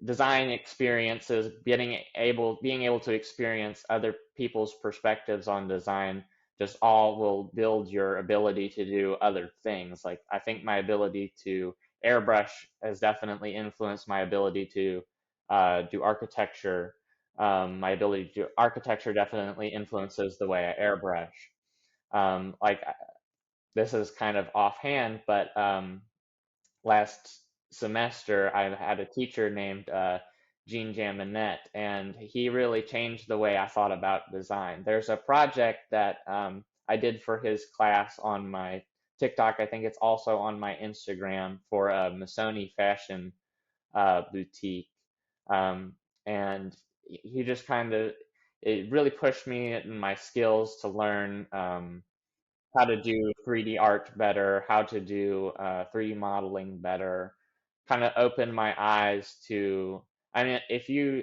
design experiences, being able to experience other people's perspectives on design, just all will build your ability to do other things. Like I think my ability to airbrush has definitely influenced my ability to do architecture. My ability to do architecture definitely influences the way I airbrush. Like this is kind of offhand, but last semester, I had a teacher named Jean Jaminet, and he really changed the way I thought about design. There's a project that I did for his class on my TikTok. I think it's also on my Instagram for a Missoni fashion boutique. Um, and he just kind of, it really pushed me in my skills to learn how to do 3D art better, how to do 3D modeling better, kind of opened my eyes to. I mean,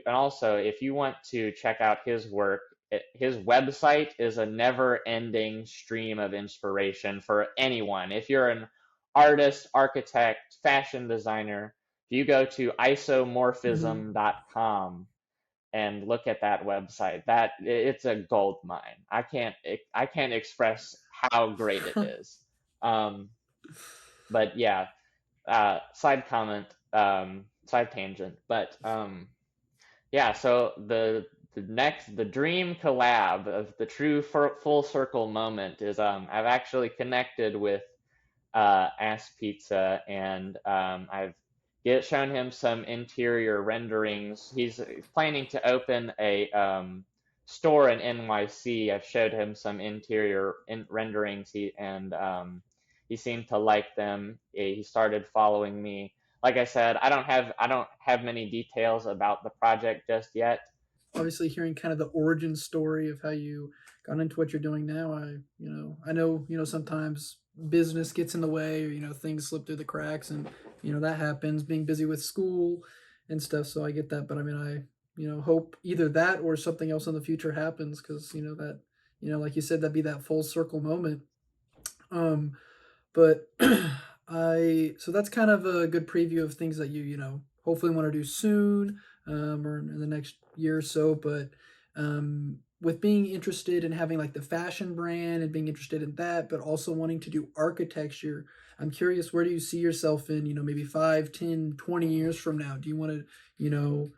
and also if you want to check out his work, his website is a never-ending stream of inspiration for anyone. If you're an artist, architect, fashion designer, if you go to Hmm. isomorphism.com and look at that website, that it's a gold mine. I can't express how great it is. Um, but yeah, side comment, side tangent. But yeah, so the dream collab of the true full circle moment is I've actually connected with Ass Pizza, and I've shown him some interior renderings. He's planning to open a store in NYC. I've showed him some renderings. He seemed to like them. He started following me. Like I said, I don't have many details about the project just yet. Obviously, hearing kind of the origin story of how you got into what you're doing now, I know, sometimes business gets in the way, or things slip through the cracks, and that happens. Being busy with school and stuff, so I get that. But I mean, I hope either that or something else in the future happens, because that like you said, that'd be that full circle moment. Um, but I so that's kind of a good preview of things that you hopefully want to do soon, or in the next year or so. But with being interested in having like the fashion brand and being interested in that, but also wanting to do architecture, I'm curious, where do you see yourself in maybe 5, 10, 20 years from now? Do you want to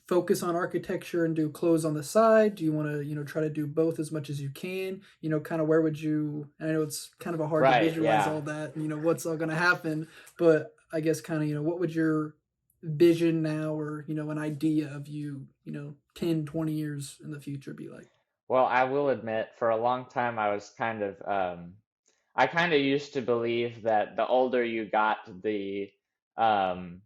focus on architecture and do clothes on the side? Do you want to, try to do both as much as you can? Kind of where would you, and I know it's kind of a hard to Right, visualize yeah. all that, what's all going to happen, but I guess kind of, what would your vision now, or, an idea of you, 10, 20 years in the future be like? Well, I will admit, for a long time, I kind of used to believe that the older you got, um,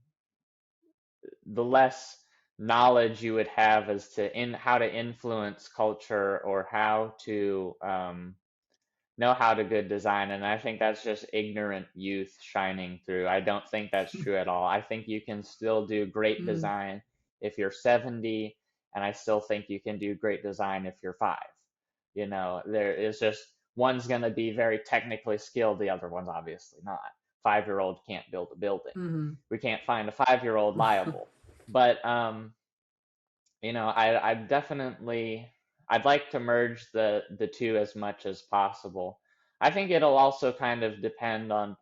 the less knowledge you would have as to in how to influence culture or how to know how to good design. And I think that's just ignorant youth shining through. I don't think that's true at all. I think you can still do great Mm, design if you're 70, and I still think you can do great design if you're 5. There is just one's going to be very technically skilled, the other one's obviously not. 5-year-old can't build a building. mm-hmm. We can't find a 5-year-old liable. But I definitely I'd like to merge the two as much as possible. I think it'll also kind of depend on,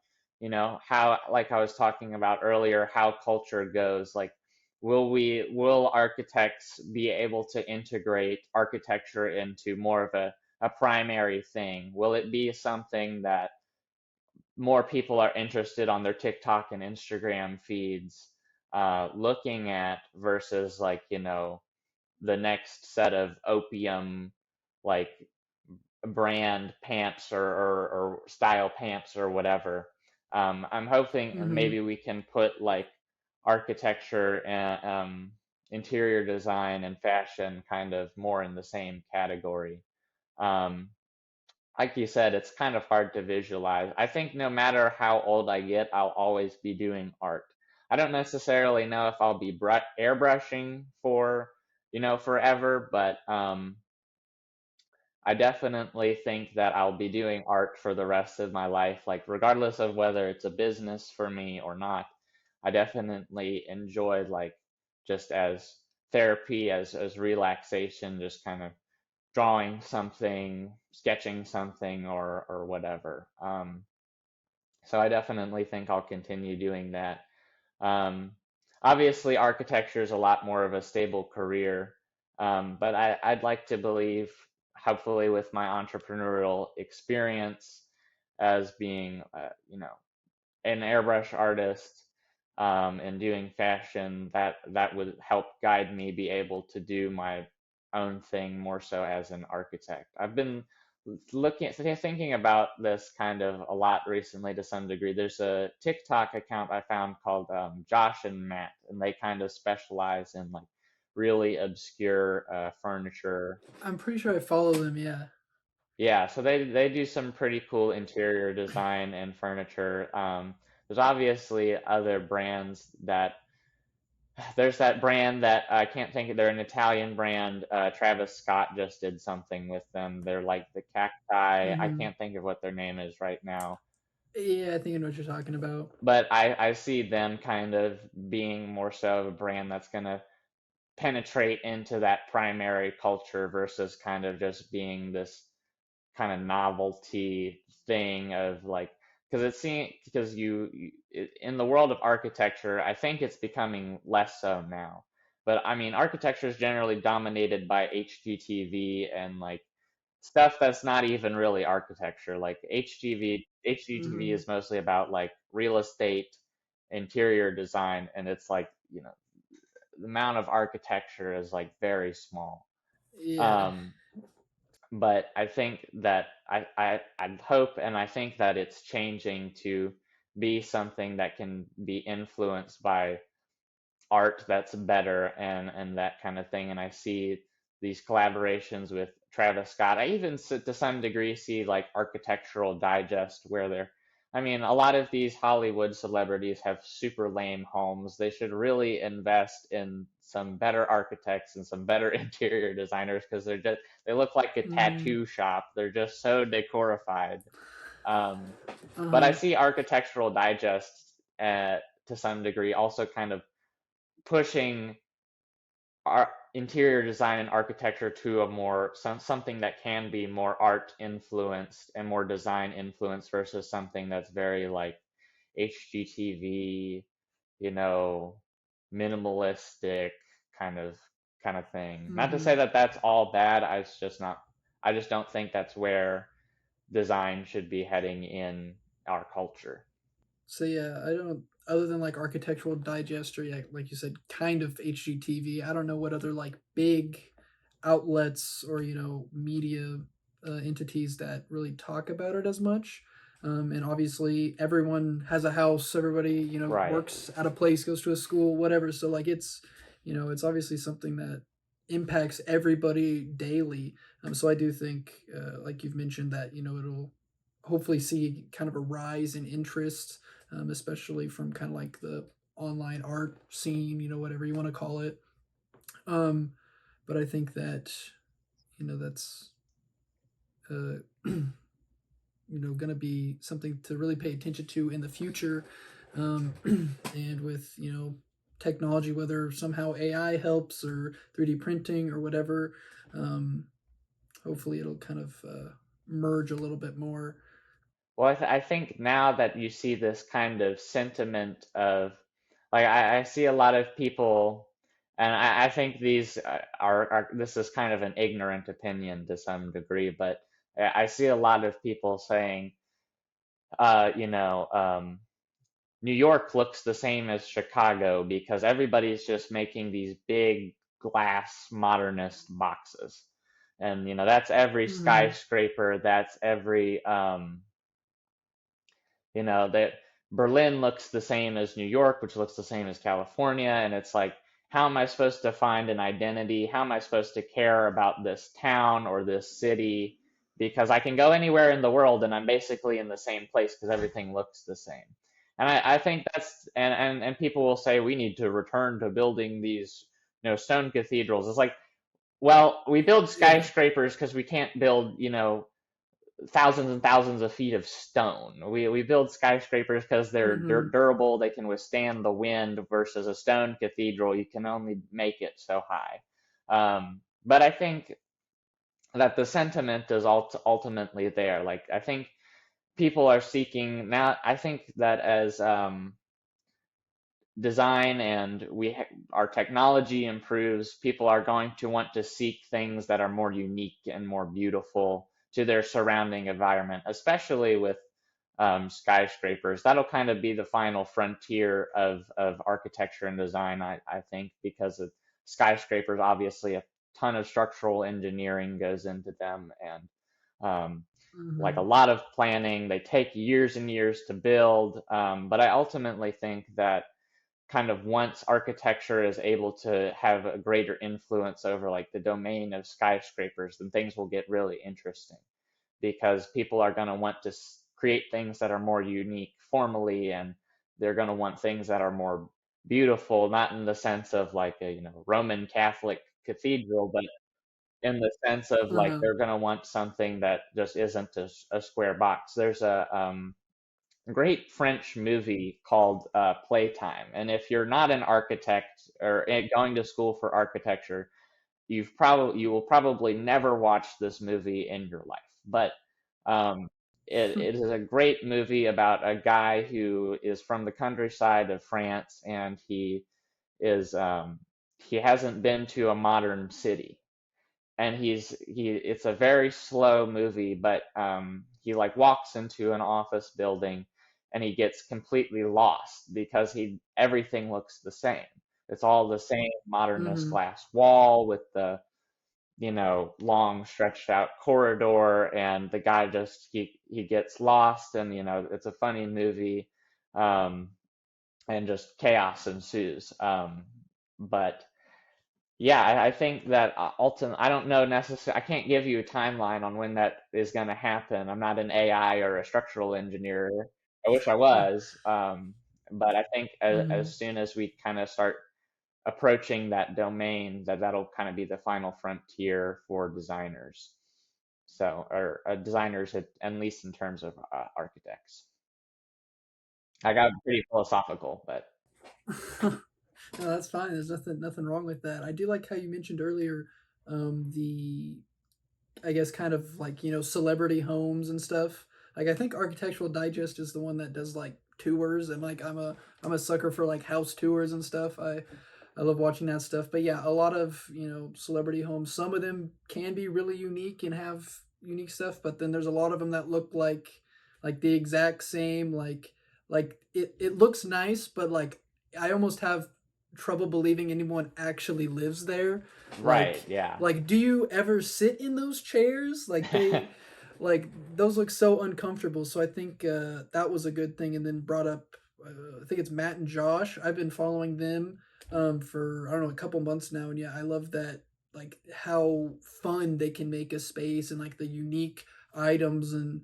how, like I was talking about earlier, how culture goes. Like, will architects be able to integrate architecture into more of a primary thing? Will it be something that more people are interested on their TikTok and Instagram feeds looking at versus like, the next set of opium like brand pants or style pants or whatever. I'm hoping Mm-hmm. maybe we can put like architecture and interior design and fashion kind of more in the same category. Um, like you said, it's kind of hard to visualize. I think no matter how old I get, I'll always be doing art. I don't necessarily know if I'll be airbrushing for, forever, but I definitely think that I'll be doing art for the rest of my life, like regardless of whether it's a business for me or not. I definitely enjoy like just as therapy, as relaxation, just kind of drawing something, sketching something, or whatever. So I definitely think I'll continue doing that. Um, Obviously, architecture is a lot more of a stable career, but I'd like to believe, hopefully, with my entrepreneurial experience as being, an airbrush artist and doing fashion, that would help guide me be able to do my own thing more so as an architect. I've been thinking about this kind of a lot recently to some degree. There's a TikTok account I found called Josh and Matt, and they kind of specialize in like really obscure furniture. I'm pretty sure I follow them. Yeah. Yeah, so they do some pretty cool interior design and furniture. There's obviously other brands that there's that brand that I can't think of. They're an Italian brand. Travis Scott just did something with them. They're like the cacti. I Hmm. can't think of what their name is right now. Yeah, I think I know what you're talking about. But I see them kind of being more so of a brand that's going to penetrate into that primary culture versus kind of just being this kind of novelty thing of like because it seems because in the world of architecture, I think it's becoming less so now. But I mean, architecture is generally dominated by HGTV and like stuff that's not even really architecture. Like HGTV Hmm. is mostly about like real estate, interior design, and it's like, the amount of architecture is like very small. Yeah. Um, but I think that I hope and I think that it's changing to be something that can be influenced by art that's better and that kind of thing. And I see these collaborations with Travis Scott. I even to some degree see like Architectural Digest where they're I mean, a lot of these Hollywood celebrities have super lame homes. They should really invest in some better architects and some better interior designers because they look like a Mm. tattoo shop. They're just so decorified. Um, but I Uh-huh. see Architectural Digest to some degree also kind of pushing our interior design and architecture to a something that can be more art influenced and more design influenced versus something that's very like HGTV, you know, minimalistic kind of kind of thing. Not to say Hmm. that that's all bad. I just don't think that's where design should be heading in our culture. So yeah, I don't. Other than like Architectural Digest or yeah, like you said, kind of HGTV. I don't know what other like big outlets or media entities that really talk about it as much. And obviously, everyone has a house. Everybody Right. works at a place, goes to a school, whatever. So like it's obviously something that impacts everybody daily. So I do think, like you've mentioned, that it'll hopefully see kind of a rise in interest, especially from kind of like the online art scene, whatever you want to call it. Um, but I think that that's uh, going to be something to really pay attention to in the future. Um, and with technology, whether somehow AI helps or 3D printing or whatever, um, hopefully it'll kind of merge a little bit more. Well, I think now that you see this kind of sentiment of, like, I see a lot of people, and I think these this is kind of an ignorant opinion to some degree, but I see a lot of people saying, uh, you know, um, New York looks the same as Chicago because everybody's just making these big glass modernist boxes. And, that's every Mm-hmm. skyscraper, that's every, that Berlin looks the same as New York, which looks the same as California, and it's like, how am I supposed to find an identity? How am I supposed to care about this town or this city because I can go anywhere in the world and I'm basically in the same place because everything looks the same. And I think that's and people will say we need to return to building these stone cathedrals. It's like, well, we build Yeah. skyscrapers because we can't build thousands and thousands of feet of stone. We build skyscrapers because they're Mm-hmm. durable, they can withstand the wind, versus a stone cathedral, you can only make it so high. But I think that the sentiment is ultimately there. Like, I think people are seeking now. I think that as design and our technology improves, people are going to want to seek things that are more unique and more beautiful to their surrounding environment, especially with skyscrapers. That'll kind of be the final frontier of architecture and design, I think, because of skyscrapers, obviously a ton of structural engineering goes into them, and like Mm-hmm. a lot of planning. They take years and years to build, but I ultimately think that kind of once architecture is able to have a greater influence over like the domain of skyscrapers, then things will get really interesting, because people are going to want to create things that are more unique formally, and they're going to want things that are more beautiful, not in the sense of like a Roman Catholic cathedral, but in the sense of like Uh-huh. they're going to want something that just isn't a square box. There's a great French movie called Playtime. And if you're not an architect or going to school for architecture, you will probably never watch this movie in your life. But um, it is a great movie about a guy who is from the countryside of France, and is he hasn't been to a modern city, and it's a very slow movie, but he like walks into an office building and he gets completely lost because he everything looks the same. It's all the same modernist Mm-hmm. glass wall with the long stretched out corridor, and the guy just he gets lost, and it's a funny movie, um, and just chaos ensues. But yeah, I think that ultimately, I don't know necessarily, I can't give you a timeline on when that is going to happen. I'm not an AI or a structural engineer. I wish I was. But I think Mm-hmm. as soon as we kind of start approaching that domain, that'll kind of be the final frontier for designers. So, or designers, at least in terms of architects. I got pretty philosophical, but No, that's fine. There's nothing wrong with that. I do like how you mentioned earlier, the I guess kind of like celebrity homes and stuff. Like I think Architectural Digest is the one that does like tours, and like I'm a sucker for like house tours and stuff. I love watching that stuff. But yeah, a lot of celebrity homes. Some of them can be really unique and have unique stuff, but then there's a lot of them that look like the exact same. Like it looks nice, but like I almost have trouble believing anyone actually lives there. right, Like yeah. like do you ever sit in those chairs? Like those look so uncomfortable. So I think that was a good thing. And then brought up, I think it's Matt and Josh. I've been following them for I don't know a couple months now, and yeah, I love that like how fun they can make a space and like the unique items. And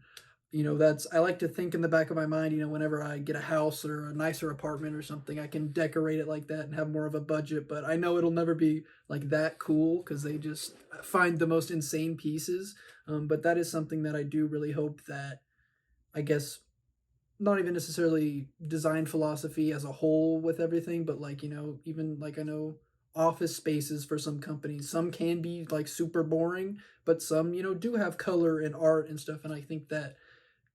that's I like to think in the back of my mind, whenever I get a house or a nicer apartment or something, I can decorate it like that and have more of a budget. But I know it'll never be like that cool because they just find the most insane pieces. But that is something that I do really hope that, I guess, not even necessarily design philosophy as a whole with everything, but like, even like I know office spaces for some companies, some can be like super boring, but some, do have color and art and stuff. And I think that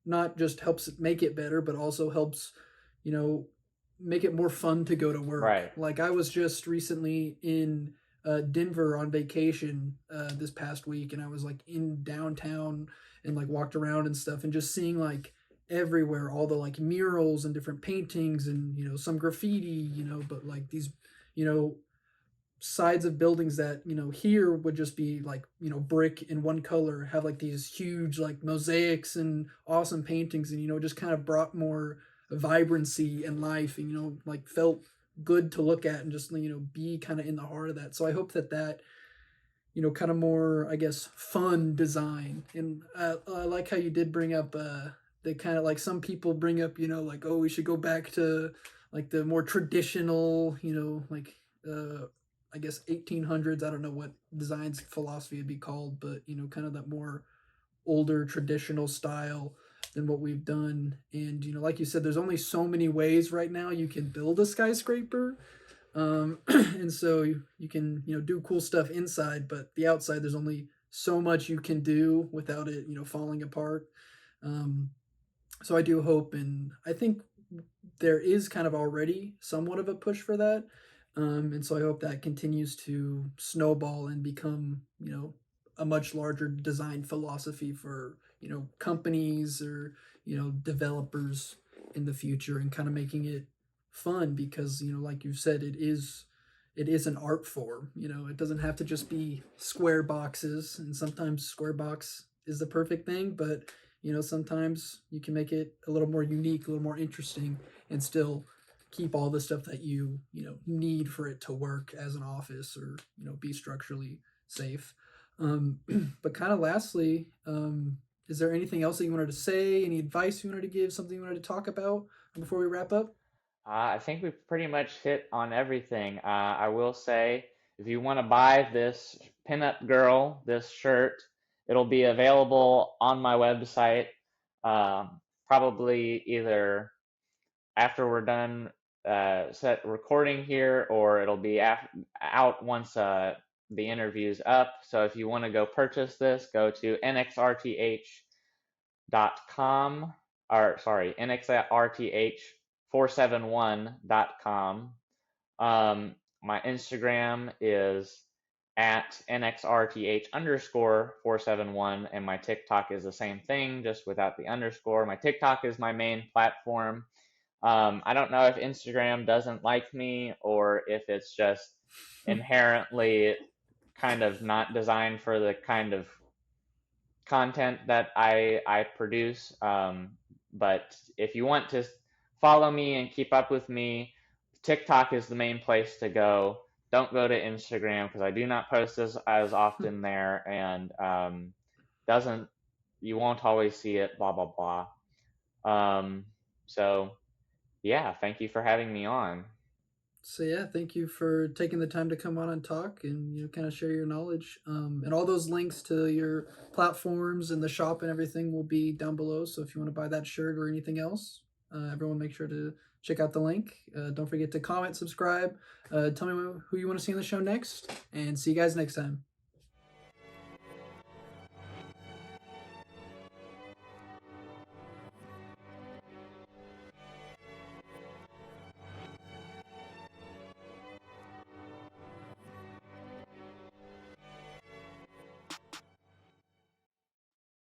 not just helps make it better, but also helps, you know, make it more fun to go to work. Right. Like I was just recently in Denver on vacation this past week, and I was like in downtown and like walked around and stuff, and just seeing like everywhere all the like murals and different paintings and some graffiti, but like these you know sides of buildings that here would just be like brick in one color, have like these huge like mosaics and awesome paintings, and just kind of brought more vibrancy and life, and like felt good to look at and just be kind of in the heart of that. So I hope that kind of more, I guess, fun design. And I like how you did bring up the kind of like some people bring up, like, oh, we should go back to like the more traditional, like I guess 1800s. I don't know what design's philosophy would be called, but kind of that more older traditional style than what we've done. And like you said, there's only so many ways right now you can build a skyscraper. And so you can do cool stuff inside, but the outside there's only so much you can do without it falling apart. um, so I do hope, and I think there is kind of already somewhat of a push for that. And so I hope that continues to snowball and become a much larger design philosophy for companies or developers in the future, and kind of making it fun, because like you said, it is an art form. It doesn't have to just be square boxes, and sometimes square box is the perfect thing, but sometimes you can make it a little more unique, a little more interesting, and still keep all the stuff that you need for it to work as an office, or be structurally safe. um, but kind of lastly, is there anything else that you wanted to say, any advice you wanted to give, something you wanted to talk about before we wrap up? I think we've pretty much hit on everything. I will say, if you want to buy this pinup girl, this shirt, it'll be available on my website, probably either after we're done set recording here, or it'll be out once the interview's up. So if you want to go purchase this, go to nxrth.com, or sorry, nxrth471.com. My Instagram is at nxrth_471, and my TikTok is the same thing, just without the underscore. My TikTok is my main platform. I don't know if Instagram doesn't like me, or if it's just inherently kind of not designed for the kind of content that I produce. But if you want to follow me and keep up with me, TikTok is the main place to go. Don't go to Instagram, because I do not post as often there, and doesn't you won't always see it. Blah blah blah. So yeah, thank you for having me on. So yeah, thank you for taking the time to come on and talk, and kind of share your knowledge. And all those links to your platforms and the shop and everything will be down below. So if you want to buy that shirt or anything else, everyone make sure to check out the link. Don't forget to comment, subscribe, tell me who you want to see on the show next, and see you guys next time.